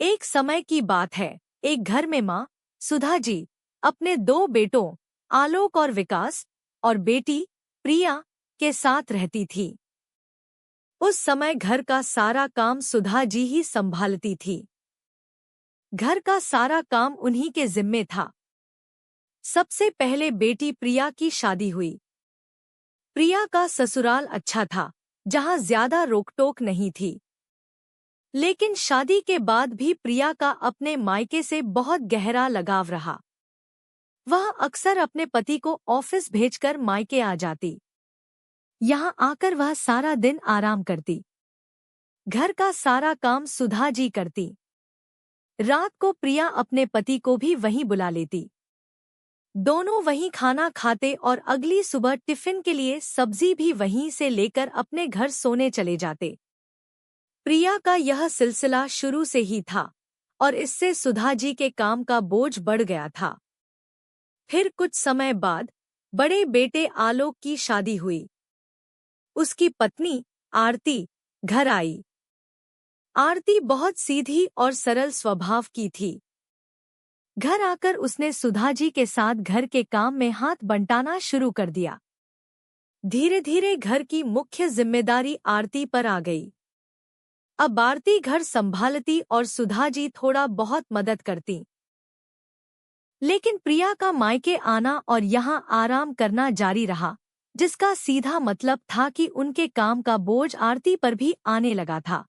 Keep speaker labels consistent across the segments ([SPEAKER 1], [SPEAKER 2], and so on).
[SPEAKER 1] एक समय की बात है। एक घर में माँ सुधा जी अपने दो बेटों आलोक और विकास और बेटी प्रिया के साथ रहती थी। उस समय घर का सारा काम सुधा जी ही संभालती थी। घर का सारा काम उन्हीं के जिम्मे था। सबसे पहले बेटी प्रिया की शादी हुई। प्रिया का ससुराल अच्छा था, जहां ज्यादा रोकटोक नहीं थी। लेकिन शादी के बाद भी प्रिया का अपने मायके से बहुत गहरा लगाव रहा। वह अक्सर अपने पति को ऑफिस भेजकर मायके आ जाती। यहाँ आकर वह सारा दिन आराम करती। घर का सारा काम सुधा जी करती। रात को प्रिया अपने पति को भी वहीं बुला लेती। दोनों वहीं खाना खाते और अगली सुबह टिफिन के लिए सब्जी भी वहीं से लेकर अपने घर सोने चले जाते। प्रिया का यह सिलसिला शुरू से ही था और इससे सुधा जी के काम का बोझ बढ़ गया था। फिर कुछ समय बाद बड़े बेटे आलोक की शादी हुई। उसकी पत्नी आरती घर आई। आरती बहुत सीधी और सरल स्वभाव की थी। घर आकर उसने सुधा जी के साथ घर के काम में हाथ बंटाना शुरू कर दिया। धीरे धीरे घर की मुख्य जिम्मेदारी आरती पर आ गई। अब आरती घर संभालती और सुधा जी थोड़ा बहुत मदद करती। लेकिन प्रिया का मायके आना और यहाँ आराम करना जारी रहा, जिसका सीधा मतलब था कि उनके काम का बोझ आरती पर भी आने लगा था।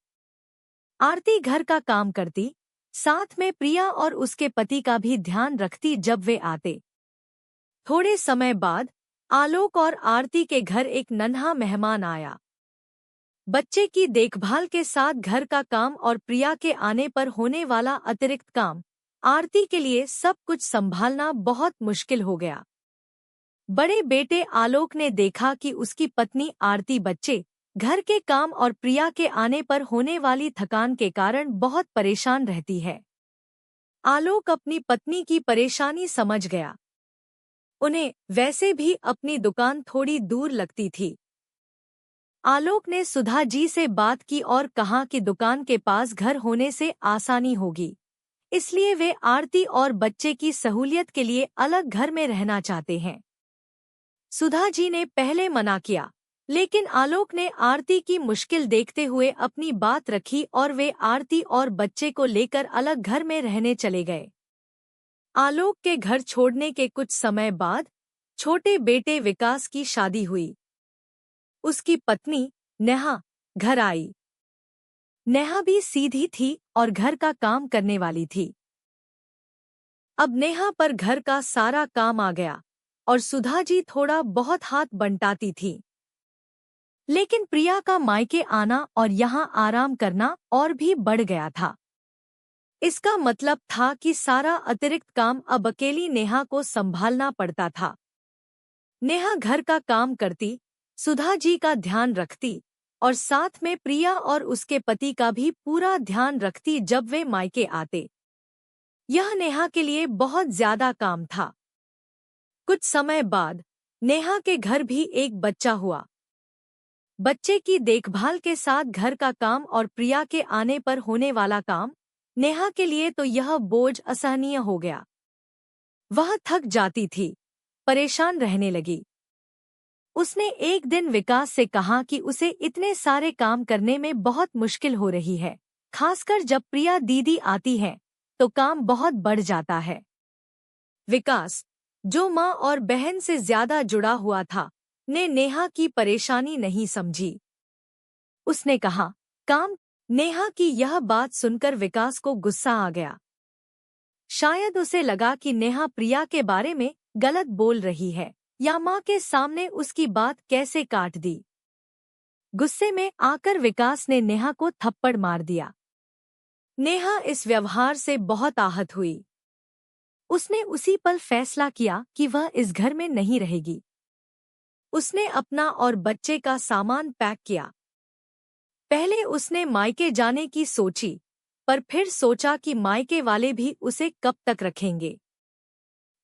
[SPEAKER 1] आरती घर का काम करती, साथ में प्रिया और उसके पति का भी ध्यान रखती जब वे आते। थोड़े समय बाद आलोक और आरती के घर एक नन्हा मेहमान आया। बच्चे की देखभाल के साथ घर का काम और प्रिया के आने पर होने वाला अतिरिक्त काम, आरती के लिए सब कुछ संभालना बहुत मुश्किल हो गया। बड़े बेटे आलोक ने देखा कि उसकी पत्नी आरती बच्चे, घर के काम और प्रिया के आने पर होने वाली थकान के कारण बहुत परेशान रहती है। आलोक अपनी पत्नी की परेशानी समझ गया। उन्हें वैसे भी अपनी दुकान थोड़ी दूर लगती थी। आलोक ने सुधा जी से बात की और कहा कि दुकान के पास घर होने से आसानी होगी, इसलिए वे आरती और बच्चे की सहूलियत के लिए अलग घर में रहना चाहते हैं। सुधा जी ने पहले मना किया, लेकिन आलोक ने आरती की मुश्किल देखते हुए अपनी बात रखी और वे आरती और बच्चे को लेकर अलग घर में रहने चले गए। आलोक के घर छोड़ने के कुछ समय बाद छोटे बेटे विकास की शादी हुई। उसकी पत्नी नेहा घर आई। नेहा भी सीधी थी और घर का काम करने वाली थी। अब नेहा पर घर का सारा काम आ गया और सुधा जी थोड़ा बहुत हाथ बंटाती थी। लेकिन प्रिया का मायके आना और यहाँ आराम करना और भी बढ़ गया था। इसका मतलब था कि सारा अतिरिक्त काम अब अकेली नेहा को संभालना पड़ता था। नेहा घर का काम करती, सुधा जी का ध्यान रखती और साथ में प्रिया और उसके पति का भी पूरा ध्यान रखती जब वे मायके आते। यह नेहा के लिए बहुत ज्यादा काम था। कुछ समय बाद नेहा के घर भी एक बच्चा हुआ। बच्चे की देखभाल के साथ घर का काम और प्रिया के आने पर होने वाला काम, नेहा के लिए तो यह बोझ असहनीय हो गया। वह थक जाती थी, परेशान रहने लगी। उसने एक दिन विकास से कहा कि उसे इतने सारे काम करने में बहुत मुश्किल हो रही है, खासकर जब प्रिया दीदी आती है तो काम बहुत बढ़ जाता है। विकास, जो माँ और बहन से ज्यादा जुड़ा हुआ था, ने नेहा की परेशानी नहीं समझी। उसने कहा, काम। नेहा की यह बात सुनकर विकास को गुस्सा आ गया। शायद उसे लगा कि नेहा प्रिया के बारे में गलत बोल रही है या माँ के सामने उसकी बात कैसे काट दी। गुस्से में आकर विकास ने नेहा को थप्पड़ मार दिया। नेहा इस व्यवहार से बहुत आहत हुई। उसने उसी पल फैसला किया कि वह इस घर में नहीं रहेगी। उसने अपना और बच्चे का सामान पैक किया। पहले उसने मायके जाने की सोची, पर फिर सोचा कि मायके वाले भी उसे कब तक रखेंगे।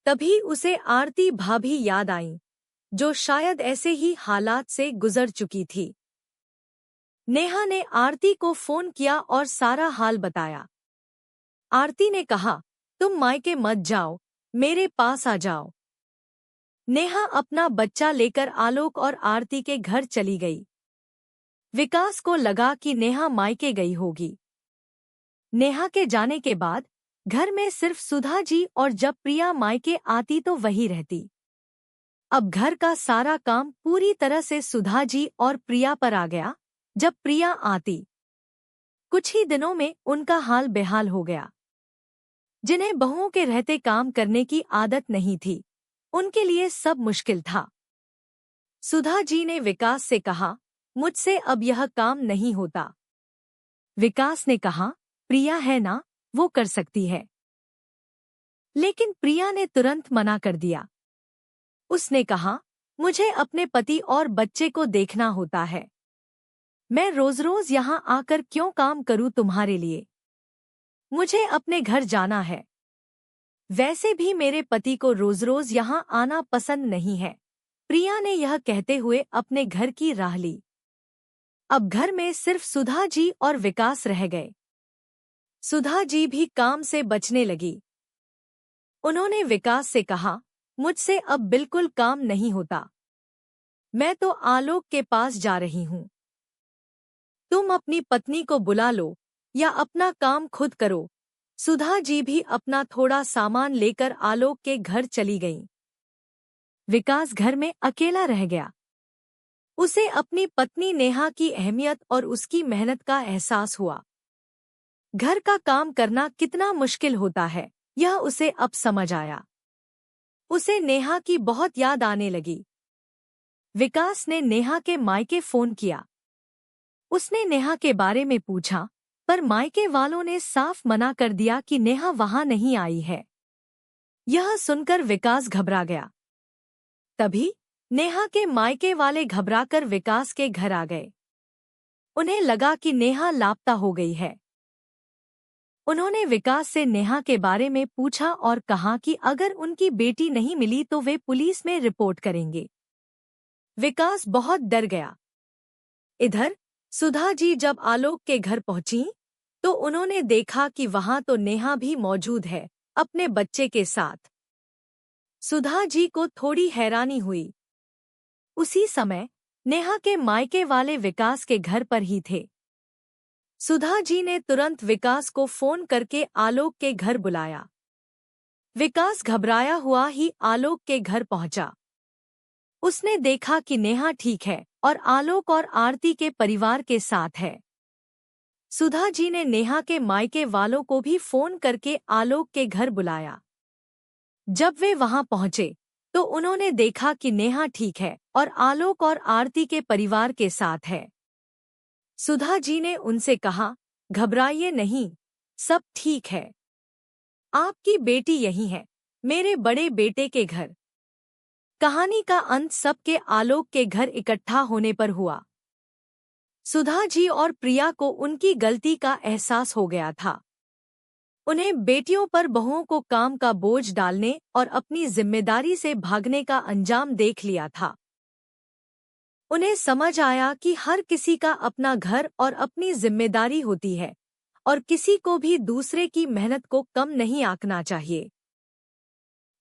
[SPEAKER 1] तभी उसे आरती भाभी याद आईं, जो शायद ऐसे ही हालात से गुजर चुकी थी। नेहा ने आरती को फोन किया और सारा हाल बताया। आरती ने कहा, तुम मायके मत जाओ, मेरे पास आ जाओ। नेहा अपना बच्चा लेकर आलोक और आरती के घर चली गई। विकास को लगा कि नेहा मायके गई होगी। नेहा के जाने के बाद घर में सिर्फ सुधा जी, और जब प्रिया मायके आती तो वही रहती। अब घर का सारा काम पूरी तरह से सुधा जी और प्रिया पर आ गया। जब प्रिया आती, कुछ ही दिनों में उनका हाल बेहाल हो गया। जिन्हें बहुओं के रहते काम करने की आदत नहीं थी, उनके लिए सब मुश्किल था। सुधा जी ने विकास से कहा, मुझसे अब यह काम नहीं होता। विकास ने कहा, प्रिया है ना, वो कर सकती है। लेकिन प्रिया ने तुरंत मना कर दिया। उसने कहा, मुझे अपने पति और बच्चे को देखना होता है। मैं रोज रोज यहाँ आकर क्यों काम करूँ तुम्हारे लिए? मुझे अपने घर जाना है। वैसे भी मेरे पति को रोज रोज यहाँ आना पसंद नहीं है। प्रिया ने यह कहते हुए अपने घर की राह ली। अब घर में सिर्फ सुधा जी और विकास रह गए। सुधा जी भी काम से बचने लगी। उन्होंने विकास से कहा, मुझसे अब बिल्कुल काम नहीं होता। मैं तो आलोक के पास जा रही हूँ। तुम अपनी पत्नी को बुला लो या अपना काम खुद करो। सुधा जी भी अपना थोड़ा सामान लेकर आलोक के घर चली गईं। विकास घर में अकेला रह गया। उसे अपनी पत्नी नेहा की अहमियत और उसकी मेहनत का एहसास हुआ। घर का काम करना कितना मुश्किल होता है, यह उसे अब समझ आया। उसे नेहा की बहुत याद आने लगी। विकास ने नेहा के मायके फोन किया। उसने नेहा के बारे में पूछा, पर मायके वालों ने साफ मना कर दिया कि नेहा वहां नहीं आई है। यह सुनकर विकास घबरा गया। तभी नेहा के मायके वाले घबराकर विकास के घर आ गए। उन्हें लगा कि नेहा लापता हो गई है। उन्होंने विकास से नेहा के बारे में पूछा और कहा कि अगर उनकी बेटी नहीं मिली तो वे पुलिस में रिपोर्ट करेंगे। विकास बहुत डर गया। इधर सुधा जी जब आलोक के घर पहुंची तो उन्होंने देखा कि वहां तो नेहा भी मौजूद है, अपने बच्चे के साथ। सुधा जी को थोड़ी हैरानी हुई। उसी समय नेहा के मायके वाले विकास के घर पर ही थे। सुधा जी ने तुरंत विकास को फोन करके आलोक के घर बुलाया। विकास घबराया हुआ ही आलोक के घर पहुंचा। उसने देखा कि नेहा ठीक है और आलोक और आरती के परिवार के साथ है। सुधा जी ने नेहा के मायके वालों को भी फोन करके आलोक के घर बुलाया। जब वे वहां पहुंचे तो उन्होंने देखा कि नेहा ठीक है और आलोक और आरती के परिवार के साथ है। सुधा जी ने उनसे कहा, घबराइए नहीं, सब ठीक है। आपकी बेटी यही है, मेरे बड़े बेटे के घर। कहानी का अंत सबके आलोक के घर इकट्ठा होने पर हुआ। सुधा जी और प्रिया को उनकी गलती का एहसास हो गया था। उन्हें बेटियों पर बहुओं को काम का बोझ डालने और अपनी जिम्मेदारी से भागने का अंजाम देख लिया था। उन्हें समझ आया कि हर किसी का अपना घर और अपनी जिम्मेदारी होती है और किसी को भी दूसरे की मेहनत को कम नहीं आंकना चाहिए।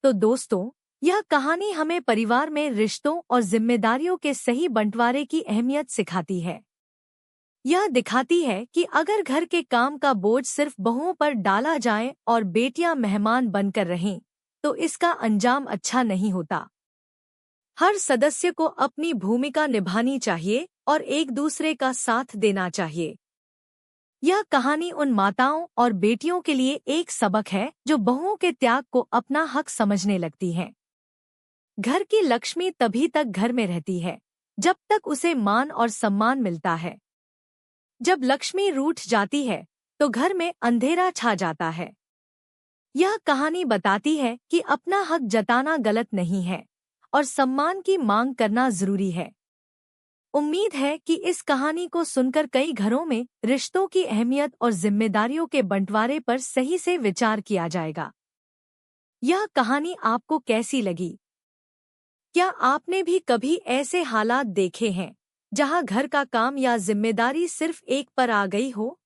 [SPEAKER 1] तो दोस्तों, यह कहानी हमें परिवार में रिश्तों और जिम्मेदारियों के सही बंटवारे की अहमियत सिखाती है। यह दिखाती है कि अगर घर के काम का बोझ सिर्फ बहुओं पर डाला जाए और बेटियां मेहमान बनकर रहें, तो इसका अंजाम अच्छा नहीं होता। हर सदस्य को अपनी भूमिका निभानी चाहिए और एक दूसरे का साथ देना चाहिए। यह कहानी उन माताओं और बेटियों के लिए एक सबक है जो बहुओं के त्याग को अपना हक समझने लगती हैं। घर की लक्ष्मी तभी तक घर में रहती है जब तक उसे मान और सम्मान मिलता है। जब लक्ष्मी रूठ जाती है तो घर में अंधेरा छा जाता है। यह कहानी बताती है कि अपना हक जताना गलत नहीं है और सम्मान की मांग करना जरूरी है। उम्मीद है कि इस कहानी को सुनकर कई घरों में रिश्तों की अहमियत और जिम्मेदारियों के बंटवारे पर सही से विचार किया जाएगा। यह कहानी आपको कैसी लगी? क्या आपने भी कभी ऐसे हालात देखे हैं जहां घर का काम या जिम्मेदारी सिर्फ एक पर आ गई हो?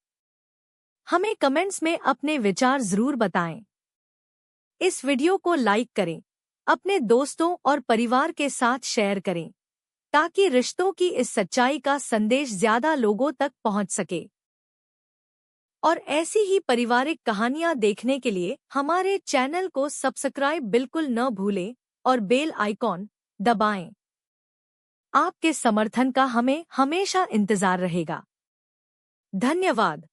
[SPEAKER 1] हमें कमेंट्स में अपने विचार जरूर बताएं। इस वीडियो को लाइक करें, अपने दोस्तों और परिवार के साथ शेयर करें, ताकि रिश्तों की इस सच्चाई का संदेश ज्यादा लोगों तक पहुंच सके। और ऐसी ही पारिवारिक कहानियां देखने के लिए हमारे चैनल को सब्सक्राइब बिल्कुल न भूलें और बेल आइकॉन दबाएं। आपके समर्थन का हमें हमेशा इंतजार रहेगा। धन्यवाद।